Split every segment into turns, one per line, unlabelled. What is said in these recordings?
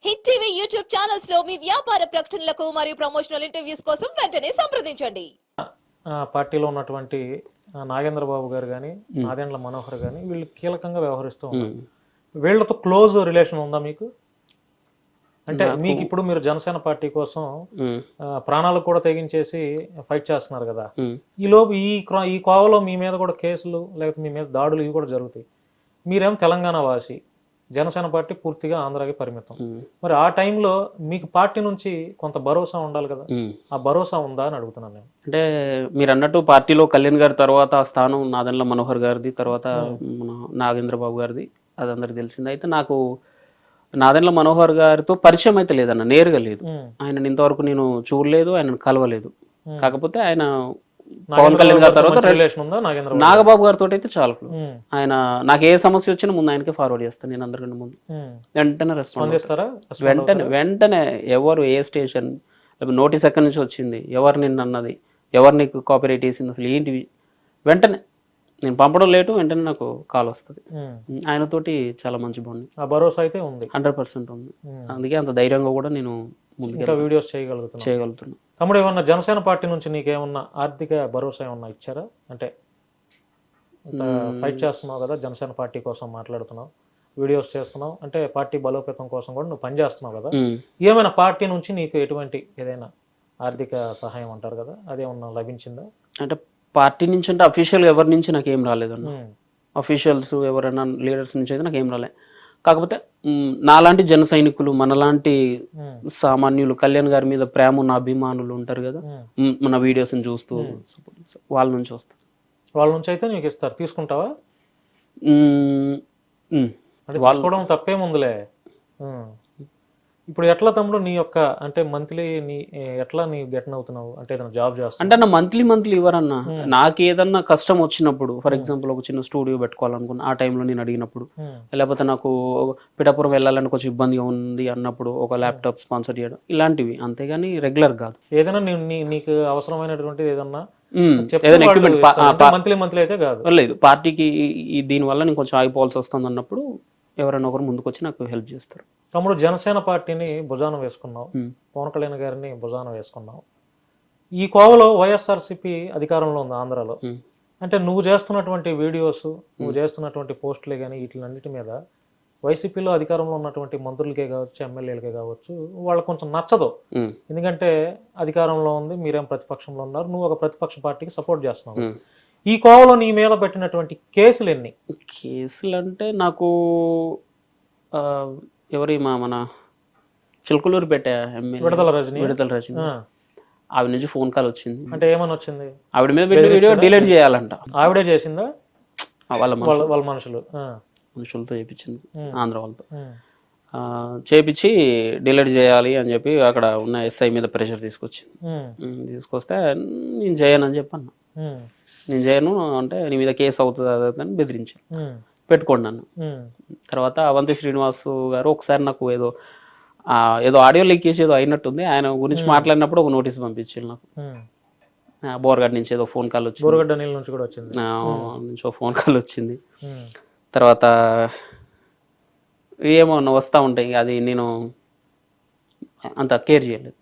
Hit TV YouTube channels లో మీ వ్యాపార ప్రకటనలకు మరియు ప్రమోషనల్ ఇంటర్వ్యూస్ కోసం వెంటనే సంప్రదించండి.
పార్టీలో ఉన్నటువంటి నాగేంద్ర బాబు గారు కానీ నాదెండ్ల మనోహర్ కానీ వీళ్ళు కీలకంగా వ్యవహరిస్తూ ఉన్నారు. వీళ్ళతో క్లోజ్ రిలేషన్ ఉందా మీకు? అంటే మీకు ఇప్పుడు మీరు జనసేన పార్టీ కోసం ప్రాణాలు కూడా తెగించేసి ఫైట్ చేస్తున్నారు కదా, ఈ లోపు ఈ కోవలో మీ మీద కూడా కేసులు లేకపోతే మీ మీద దాడులు ఇవి కూడా జరుగుతాయి. మీరేమో తెలంగాణ వాసి, జనసేన పార్టీ పూర్తిగా ఆంధ్రాకి పరిమితం. మరి ఆ టైంలో మీకు పార్టీ నుంచి కొంత భరోసా ఉండాలి కదా, ఆ భరోసా ఉందా అని అడుగుతున్నాను నేను.
అంటే మీరు అన్నట్టు పార్టీలో కళ్యాణ్ గారి తర్వాత ఆ స్థానం నాదెండ్ల మనోహర్ గారిది, తర్వాత మన నాగేంద్ర బాబు గారిది, అది అందరికి తెలిసింది. అయితే నాకు నాదెండ్ల మనోహర్ గారితో పరిచయం అయితే లేదన్న, నేరుగా లేదు. ఆయన ఇంతవరకు నేను చూడలేదు, ఆయన కలవలేదు. కాకపోతే ఆయన పవన్ కళ్యాణ్ గారి తర్వాత నాగబాబు గారితో అయితే చాలా క్లోజ్. ఆయన నాకు ఏ సమస్య వచ్చినా ముందు ఆయనకే ఫార్వర్డ్ చేస్తాను నేను, అందరికంటే ముందు. వెంటనే రెస్పాన్స్ చేస్తారా? వెంటనే ఎవరు ఏ స్టేషన్ నోటీస్ ఎక్కడి నుంచి వచ్చింది, ఎవరు నిన్ను అన్నది, ఎవరు నీకు కాపీరైట్ వేసింది, అసలు ఏంటివి, వెంటనే నేను పంపడం లేటు, వెంటనే నాకు కాల్ వస్తుంది. ఆయనతోటి చాలా మంచి బాగుంది, ఆ భరోసా అయితే ఉంది, 100% ఉంది. అందుకే అంత ధైర్యంగా కూడా నేను ముందుగా వీడియోస్ చేయగలుగుతున్నా. తమ్ముడు, ఏమన్నా జనసేన పార్టీ నుంచి నీకేమన్నా ఆర్థిక భరోసా ఏమన్నా ఇచ్చారా? అంటే ఫైట్ చేస్తున్నావు కదా, జనసేన పార్టీ కోసం మాట్లాడుతున్నావు, వీడియోస్ చేస్తున్నావు, అంటే పార్టీ బలోపేతం కోసం కూడా నువ్వు పనిచేస్తున్నావు కదా, ఏమైనా పార్టీ నుంచి నీకు ఎటువంటి ఏదైనా ఆర్థిక సహాయం అంటారు కదా, అదేమన్నా లభించిందా? అంటే పార్టీ నుంచి అంటే అఫీషియల్గా ఎవరి నుంచి నాకు ఏం రాలేదన్న. అఫీషియల్స్ ఎవరైనా లీడర్స్ నుంచి అయితే నాకు ఏం రాలే. కాకపోతే నాలాంటి జన సైనికులు, మనలాంటి సామాన్యులు, కళ్యాణ్ గారి మీద ప్రేమ ఉన్న అభిమానులు ఉంటారు కదా, మన వీడియోస్ని చూస్తూ, వాళ్ళ నుంచి వస్తారు. వాళ్ళ నుంచి అయితే నీకు ఇస్తారు, తీసుకుంటావా? వాళ్ళు తప్పేముందులే. ఇప్పుడు ఎట్లా తమ్ముడు నీ యొక్క అంటే మంత్లీ ఎట్లా నీ గెట్ అవుతున్నావు? అంటే ఏదైనా జాబ్ చేస్తా అంటే నా మంత్లీ ఇవ్వరన్నా. నాకు ఏదన్నా కష్టం వచ్చినప్పుడు, ఫర్ ఎగ్జాంపుల్ ఒక చిన్న స్టూడియో పెట్టుకోవాలనుకున్నా, ఆ టైంలో నేను అడిగినప్పుడు, లేకపోతే నాకు పిఠాపురం వెళ్ళాలని కొంచెం ఇబ్బందిగా ఉంది అన్నప్పుడు ఒక ల్యాప్టాప్ స్పాన్సర్ చేయడం, ఇలాంటివి. అంతేగాని రెగ్యులర్ కాదు. ఏదైనా నీకు అవసరమైనటువంటిది ఏదన్నా మంత్లీ అయితే కాదు, లేదు. పార్టీకి దీనివల్ల నేను కొంచెం ఆగిపోవాల్సి వస్తుంది అన్నప్పుడు ఎవరైనా ఒకరు ముందుకు వచ్చి నాకు హెల్ప్ చేస్తారు. తమ్ముడు, జనసేన పార్టీని భుజాన వేసుకున్నావు, పవన్ కళ్యాణ్ గారిని భుజాన వేసుకున్నావు. ఈ కోవలో వైఎస్ఆర్సీపీ అధికారంలో ఉంది ఆంధ్రాలో. అంటే నువ్వు చేస్తున్నటువంటి వీడియోస్, నువ్వు చేస్తున్నటువంటి పోస్టులే కానీ వీటిలన్నిటి మీద వైసీపీలో అధికారంలో ఉన్నటువంటి మంత్రులకే కావచ్చు, ఎమ్మెల్యేలకే కావచ్చు, వాళ్ళకు కొంచెం నచ్చదు. ఎందుకంటే అధికారంలో ఉంది, మీరేం ప్రతిపక్షంలో ఉన్నారు, నువ్వు ఒక ప్రతిపక్ష పార్టీకి సపోర్ట్ చేస్తున్నావు. ఈ కోవలో నీ మీద పెట్టినటువంటి కేసులు ఎన్ని? కేసులు అంటే నాకు మన చిలుకలూరు పెట్టా విడుదల రజని, ఆవిడ నుంచి ఫోన్ కాల్ వచ్చింది. అంటే ఏమని వచ్చింది? ఆవిడ మీద పెట్టిన వీడియో డిలీట్ చేయాలంట. ఆవిడే చేసిందా? వాళ్ళ మనుషులతో చేయించింది, ఆంధ్ర వాళ్ళతో చేపించి డిలీట్ చేయాలి అని చెప్పి అక్కడ ఉన్న ఎస్ఐ మీద ప్రెషర్ తీసుకొస్తే నేను చేయనని చెప్పన్నా. నేను చేయను అంటే నీ మీద కేసు అవుతుంది అని బెదిరించాను, పెట్టుకోండి నన్ను. తర్వాత అవంతి శ్రీనివాస్ గారు ఒకసారి నాకు ఏదో ఆడియో లీకేజ్ ఏదో అయినట్టుంది, ఆయన గురించి మాట్లాడినప్పుడు ఒక నోటీస్ పంపించారు నాకు. బోర్గడ్ నుంచి ఏదో ఫోన్ కాల్ వచ్చింది, బోర్గడ్ నుంచి కూడా వచ్చింది, నుంచి ఫోన్ కాల్ వచ్చింది. తర్వాత ఏమో వస్తూ ఉంటాయి, అది నేను అంత కేర్ చేయలేదు.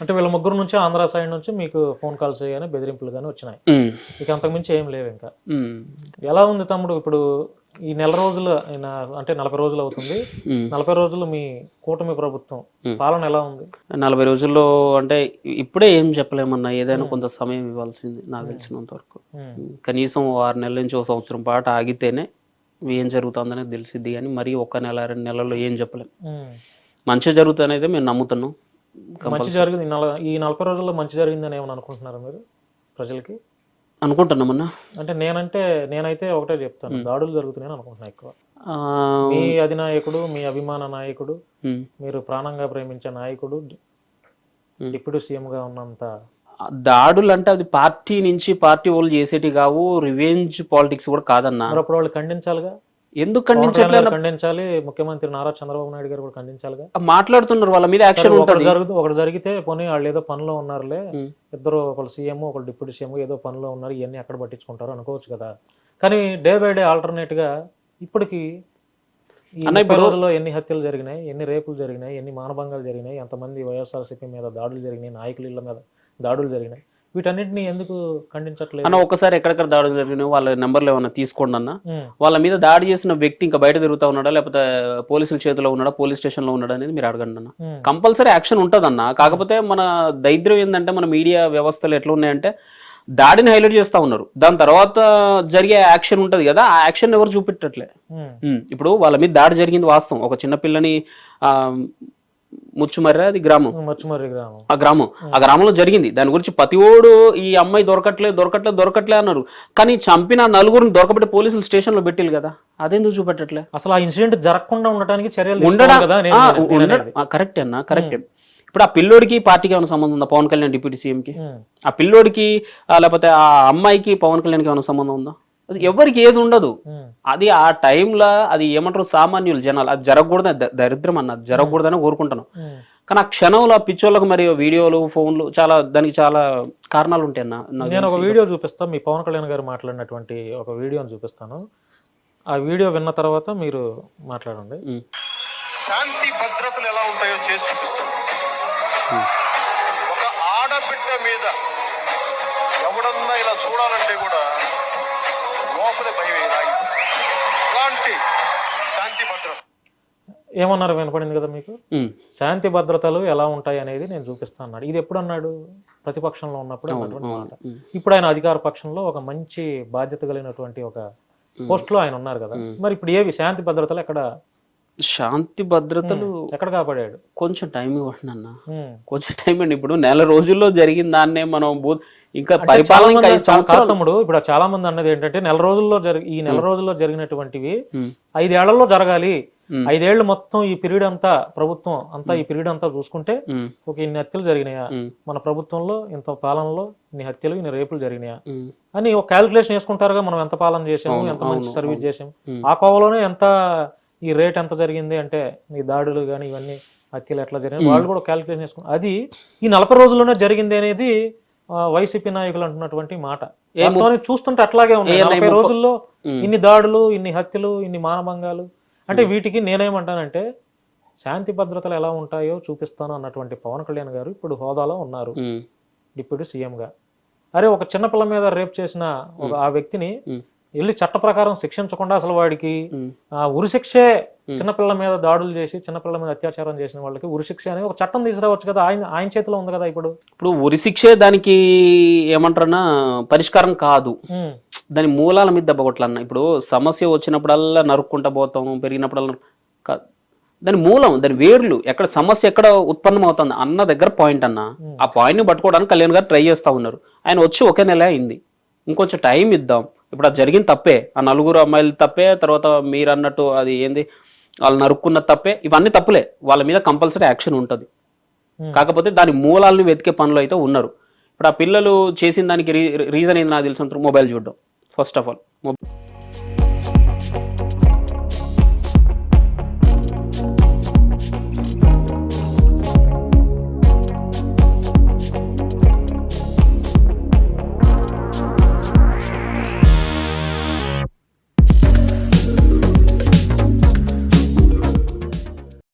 అంటే వీళ్ళ ముగ్గురు నుంచి ఆంధ్ర సైడ్ నుంచి మీకు ఫోన్ కాల్స్ కానీ బెదిరింపులు కానీ వచ్చినాయి, ఇక అంతకుమించి ఏం లేవు. ఇంకా ఎలా ఉంది తమ్ముడు ఇప్పుడు ఈ నెల రోజులు, అంటే 40 రోజులు అవుతుంది, 40 రోజులు మీ కూటమి ప్రభుత్వం పాలన ఎలా ఉంది? 40 రోజుల్లో అంటే ఇప్పుడే ఏం చెప్పలేమన్నా, ఏదైనా కొంత సమయం ఇవ్వాల్సింది నాకు తెలిసినంత వరకు. కనీసం 6 నెలల నుంచి 1 సంవత్సరం పాటు ఆగితేనే ఏం జరుగుతుందనేది తెలిసిద్ది, కానీ మరీ 1 నెల 2 నెలల్లో ఏం చెప్పలేం. మంచి జరుగుతుంది అయితే మేము నమ్ముతున్నాం. మంచి జరిగింది ఈ 40 రోజుల్లో, మంచి జరిగిందని ఏమని అనుకుంటున్నారు మీరు? ప్రజలకి అనుకుంటున్నామన్నా. అంటే నేనైతే ఒకటే చెప్తాను, దాడులు జరుగుతున్నాయని అనుకుంటున్నా ఎక్కువ. మీ అధినాయకుడు, మీ అభిమాన నాయకుడు, మీరు ప్రాణంగా ప్రేమించే నాయకుడు, డిప్యూటీ సీఎంగా ఉన్నంత దాడులు అంటే అది పార్టీ నుంచి పార్టీ వాళ్ళు చేసేటి కావు, రివెంజ్ పాలిటిక్స్ కూడా కాదన్నా. అప్పుడు వాళ్ళు ఖండించాలిగా. ఎందుకు ఖండించాలి? ముఖ్యమంత్రి నారా చంద్రబాబు నాయుడు గారు కూడా ఖండించాలిగా. మాట్లాడుతున్నారు వాళ్ళ మీద యాక్షన్. ఒకటి జరిగితే పోనీ వాళ్ళు ఏదో పనిలో ఉన్నారులే, ఇద్దరు, ఒకళ్ళు సీఎం ఒకళ్ళు డిప్యూటీ సీఎం ఏదో పనిలో ఉన్నారు, ఇవన్నీ ఎక్కడ పట్టించుకుంటారు అనుకోవచ్చు కదా. కానీ డే బై డే ఆల్టర్నేట్ గా ఇప్పటికి
ఈ 30 రోజుల్లో ఎన్ని హత్యలు జరిగినాయి, ఎన్ని రేపులు జరిగినాయి, ఎన్ని మానభంగాలు జరిగినాయి, ఎంతమంది వైఎస్ఆర్సీపీ మీద దాడులు జరిగినాయి, నాయకుల ఇళ్ల మీద దాడులు జరిగినాయి, వీటన్నిటిని ఎందుకు ఖండించట్లేదు?
అన్న ఒక్కసారి ఎక్కడెక్కడ దాడులు జరిగినాయి వాళ్ళ నెంబర్లు ఏమన్నా తీసుకోండి అన్న.
ఉమ్,
వాళ్ళ మీద దాడి చేసిన వ్యక్తి ఇంకా బయట తిరుగుతా ఉన్నాడా లేకపోతే పోలీసుల చేతిలో ఉన్నాడా, పోలీస్ స్టేషన్ లో ఉన్నాడా అనేది మీరు అడగండి అన్న.
ఉమ్,
కంపల్సరీ యాక్షన్ ఉంటుందన్న. కాకపోతే మన దరిద్రం ఏంటంటే మన మీడియా వ్యవస్థలు ఎట్లా ఉన్నాయంటే దాడిని హైలైట్ చేస్తా ఉన్నారు, దాని తర్వాత జరిగే యాక్షన్ ఉంటది కదా, ఆ యాక్షన్ ఎవరు చూపెట్టట్లే.
ఉమ్,
ఇప్పుడు వాళ్ళ మీద దాడి జరిగింది వాస్తవం. ఒక చిన్న పిల్లని ముచ్చుమర్రి అది గ్రామం,
మచ్చుమర్రి గ్రామం,
ఆ గ్రామంలో జరిగింది. దాని గురించి ప్రతివాడు ఈ అమ్మాయి దొరకట్లే అన్నారు. కానీ చంపిన నలుగురిని దొరకబెట్టి పోలీసులు స్టేషన్ లో పెట్టిల్లు కదా, అదెందుకు చూపెట్టట్లే?
అసలు ఆ ఇన్సిడెంట్ జరగకుండా ఉండటానికి చర్యలు తీసుకోవాలి కదా నేను అనేది.
కరెక్ట్ అన్న, కరెక్ట్. ఇప్పుడు ఆ పిల్లోడికి పార్టీకి ఏమైనా సంబంధం ఉందా? పవన్ కళ్యాణ్ డిప్యూటీ సీఎంకి,
ఉమ్,
ఆ పిల్లోడికి లేకపోతే ఆ అమ్మాయికి పవన్ కళ్యాణ్కి ఏమైనా సంబంధం ఉందా? అది ఎవరికి ఏది ఉండదు.
ఉమ్,
అది ఆ టైంలో అది ఏమంటారు సామాన్యులు జనాలు, అది జరగకూడదని దరిద్రం అన్న, అది జరగకూడదని కోరుకుంటాను.
ఉమ్.
కానీ ఆ క్షణంలో ఆ పిచ్చోళ్ళకు మరి వీడియోలు ఫోన్లు దానికి చాలా కారణాలు ఉంటాయి అన్న.
నేను ఒక వీడియో చూపిస్తాను, మీ పవన్ కళ్యాణ్ గారు మాట్లాడినటువంటి ఒక వీడియోని చూపిస్తాను. ఆ వీడియో విన్న తర్వాత మీరు మాట్లాడండి.
శాంతి భద్రతలు ఎలా ఉంటాయో చేసి చూపిస్తాను. ఒక ఆడబిడ్డ మీద ఎవడన్నా ఇలా చూడాలంటే కూడా లోపలే భయం అలాంటి శాంతి భద్రత.
ఏమన్నారు వినపడింది కదా మీకు? శాంతి భద్రతలు ఎలా ఉంటాయి అనేది నేను చూపిస్తాను అన్నాడు. ఇది ఎప్పుడు అన్నాడు? ప్రతిపక్షంలో ఉన్నప్పుడు అన్నటువంటి మాట. ఇప్పుడు ఆయన అధికార పక్షంలో ఒక మంచి బాధ్యత కలిగినటువంటి ఒక పోస్ట్ లో ఆయన ఉన్నారు కదా, మరి ఇప్పుడు ఏవి శాంతి భద్రతలు ఎక్కడ?
శాంతి భద్రతలు
ఎక్కడ కాపాడాడు?
కొంచెం టైం ఇవ్వండి అన్న, కొంచెం టైం అండి. ఇప్పుడు నెల రోజుల్లో జరిగిన దాన్నే మనం ఇంకా పరిపాలన
తమ్ముడు, ఇప్పుడు చాలా మంది అన్నది ఏంటంటే నెల రోజుల్లో జరిగినటువంటివి 5 ఏళ్లలో జరగాలి. 5 ఏళ్ళు మొత్తం ఈ పీరియడ్ అంతా ప్రభుత్వం అంతా ఈ పీరియడ్ అంతా చూసుకుంటే ఒక ఇన్ని హత్యలు జరిగినాయా, మన ప్రభుత్వంలో ఇంత పాలనలో ఇన్ని హత్యలు ఇన్ని రేపులు జరిగినాయా అని ఒక క్యాలిక్యులేషన్ వేసుకుంటారుగా. మనం ఎంత పాలన చేసాము, ఎంత మంచి సర్వీస్ చేసాము, ఆ కోవలోనే ఎంత ఈ రేట్ ఎంత జరిగింది అంటే ఈ దాడులు కానీ ఇవన్నీ హత్యలు ఎట్లా జరిగింది వాళ్ళు కూడా క్యాలిక్యులేషన్ చేసుకుంటారు. అది ఈ 40 రోజుల్లోనే జరిగింది అనేది వైసీపీ నాయకులు అంటున్నటువంటి మాట. వాస్తవానికి చూస్తుంటే అట్లాగే ఉన్నాయి. 40 రోజుల్లో ఇన్ని దాడులు, ఇన్ని హత్యలు, ఇన్ని మానభంగాలు అంటే వీటికి నేనేమంటానంటే శాంతి భద్రతలు ఎలా ఉంటాయో చూపిస్తాను అన్నటువంటి పవన్ కళ్యాణ్ గారు ఇప్పుడు హోదాలో ఉన్నారు డిప్యూటీ సీఎం గా. అరే ఒక చిన్నపిల్ల మీద రేప్ చేసిన ఆ వ్యక్తిని వెళ్ళి చట్ట ప్రకారం శిక్షించకుండా అసలు వాడికి ఉరిశిక్షే, చిన్నపిల్లల మీద దాడులు చేసి చిన్నపిల్లల మీద అత్యాచారం చేసిన వాళ్ళకి ఉరిశిక్ష అనే ఒక చట్టం తీసుకురావచ్చు కదా, ఆయన చేతిలో ఉంది కదా. ఇప్పుడు
ఉరిశిక్షే దానికి ఏమంటారన్నా పరిష్కారం కాదు, దాని మూలాల మీద దెబ్బ కొట్టాలన్న. ఇప్పుడు సమస్య వచ్చినప్పుడల్లా నరుక్కుంటా పోతాం, పెరిగినప్పుడల్లా దాని మూలం, దాని వేర్లు ఎక్కడ, సమస్య ఎక్కడ ఉత్పన్నం అవుతుంది అన్న దగ్గర పాయింట్ అన్న. ఆ పాయింట్ ని పట్టుకోవడానికి కళ్యాణ్ గారు ట్రై చేస్తా ఉన్నారు. ఆయన వచ్చి 1 నెల అయింది, ఇంకొంచెం టైం ఇద్దాం. ఇప్పుడు అది జరిగిన తప్పే, ఆ 4 అమ్మాయిలు తప్పే, తర్వాత మీరు అన్నట్టు అది ఏంది వాళ్ళు నరుక్కున్న తప్పే, ఇవన్నీ తప్పులే. వాళ్ళ మీద కంపల్సరీ యాక్షన్ ఉంటుంది. కాకపోతే దాని మూలాలను వెతికే పనులు అయితే ఉన్నారు. ఇప్పుడు ఆ పిల్లలు చేసిన దానికి రీజన్ ఏంది నాకు తెలిసినంత మొబైల్ చూడడం. First of all